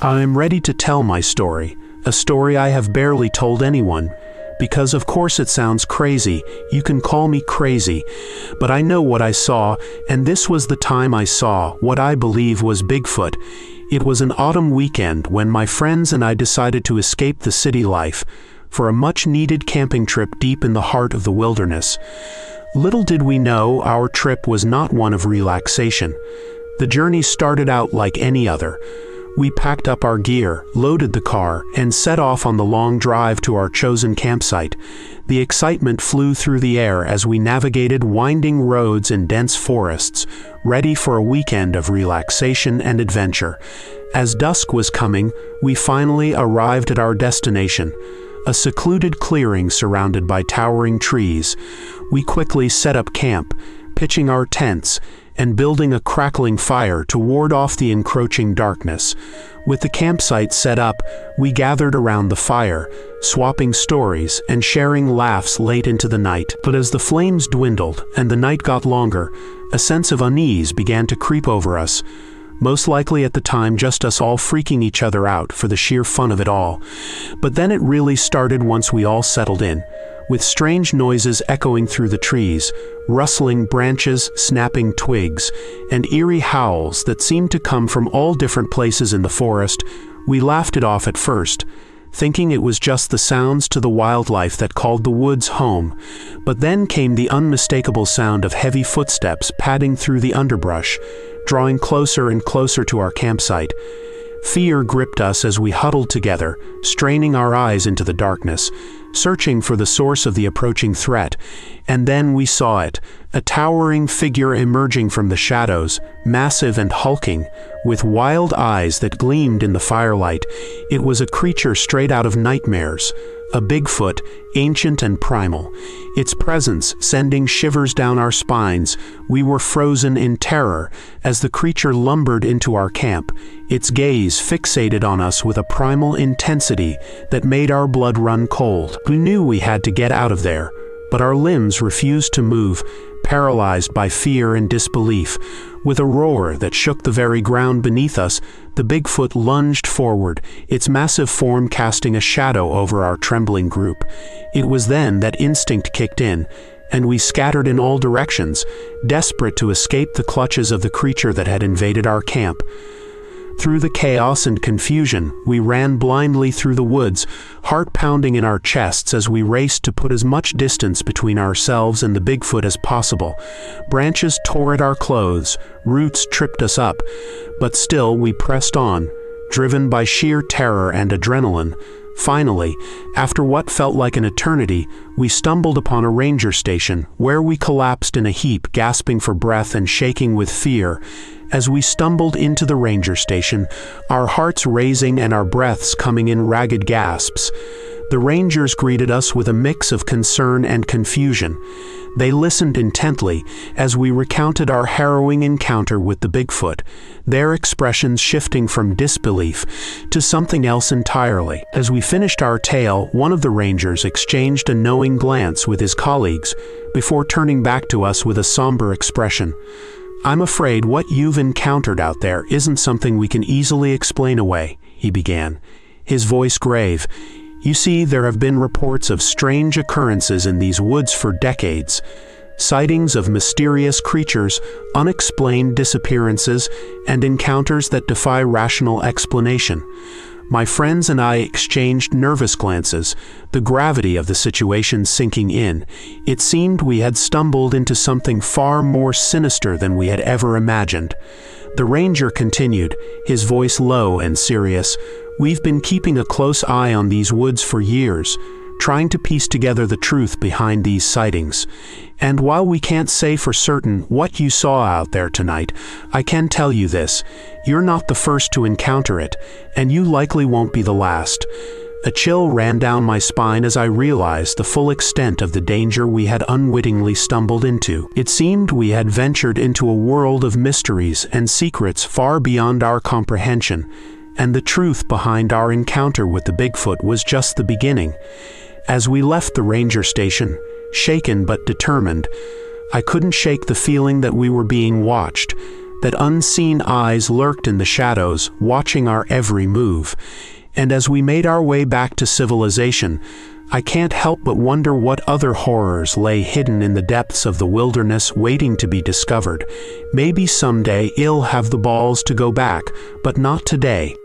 I'm ready to tell my story, a story I have barely told anyone, because of course it sounds crazy. You can call me crazy, but I know what I saw, and this was the time I saw what I believe was Bigfoot. It was an autumn weekend when my friends and I decided to escape the city life for a much-needed camping trip deep in the heart of the wilderness. Little did we know our trip was not one of relaxation. The journey started out like any other. We packed up our gear, loaded the car, and set off on the long drive to our chosen campsite. The excitement flew through the air as we navigated winding roads and dense forests, ready for a weekend of relaxation and adventure. As dusk was coming, we finally arrived at our destination, a secluded clearing surrounded by towering trees. We quickly set up camp, pitching our tents and building a crackling fire to ward off the encroaching darkness. With the campsite set up, we gathered around the fire, swapping stories and sharing laughs late into the night. But as the flames dwindled and the night got longer, a sense of unease began to creep over us. Most likely at the time just us all freaking each other out for the sheer fun of it all. But then it really started once we all settled in, with strange noises echoing through the trees, rustling branches, snapping twigs, and eerie howls that seemed to come from all different places in the forest. We laughed it off at first, thinking it was just the sounds to the wildlife that called the woods home. But then came the unmistakable sound of heavy footsteps padding through the underbrush, drawing closer and closer to our campsite. Fear gripped us as we huddled together, straining our eyes into the darkness, searching for the source of the approaching threat. And then we saw it, a towering figure emerging from the shadows, massive and hulking, with wild eyes that gleamed in the firelight. It was a creature straight out of nightmares, a Bigfoot, ancient and primal, its presence sending shivers down our spines. We were frozen in terror as the creature lumbered into our camp, its gaze fixated on us with a primal intensity that made our blood run cold. We knew we had to get out of there, but our limbs refused to move, paralyzed by fear and disbelief. With a roar that shook the very ground beneath us, the Bigfoot lunged forward, its massive form casting a shadow over our trembling group. It was then that instinct kicked in, and we scattered in all directions, desperate to escape the clutches of the creature that had invaded our camp. Through the chaos and confusion, we ran blindly through the woods, heart pounding in our chests as we raced to put as much distance between ourselves and the Bigfoot as possible. Branches tore at our clothes, roots tripped us up, but still we pressed on, driven by sheer terror and adrenaline. Finally, after what felt like an eternity, we stumbled upon a ranger station, where we collapsed in a heap, gasping for breath and shaking with fear. As we stumbled into the ranger station, our hearts racing and our breaths coming in ragged gasps, the rangers greeted us with a mix of concern and confusion. They listened intently as we recounted our harrowing encounter with the Bigfoot, their expressions shifting from disbelief to something else entirely. As we finished our tale, one of the rangers exchanged a knowing glance with his colleagues before turning back to us with a somber expression. "I'm afraid what you've encountered out there isn't something we can easily explain away," he began, his voice grave. "You see, there have been reports of strange occurrences in these woods for decades. Sightings of mysterious creatures, unexplained disappearances, and encounters that defy rational explanation." My friends and I exchanged nervous glances, the gravity of the situation sinking in. It seemed we had stumbled into something far more sinister than we had ever imagined. The ranger continued, his voice low and serious. "We've been keeping a close eye on these woods for years, trying to piece together the truth behind these sightings. And while we can't say for certain what you saw out there tonight, I can tell you this: you're not the first to encounter it, and you likely won't be the last." A chill ran down my spine as I realized the full extent of the danger we had unwittingly stumbled into. It seemed we had ventured into a world of mysteries and secrets far beyond our comprehension, and the truth behind our encounter with the Bigfoot was just the beginning. As we left the ranger station, shaken but determined, I couldn't shake the feeling that we were being watched, that unseen eyes lurked in the shadows, watching our every move. And as we made our way back to civilization, I can't help but wonder what other horrors lay hidden in the depths of the wilderness waiting to be discovered. Maybe someday I'll have the balls to go back, but not today.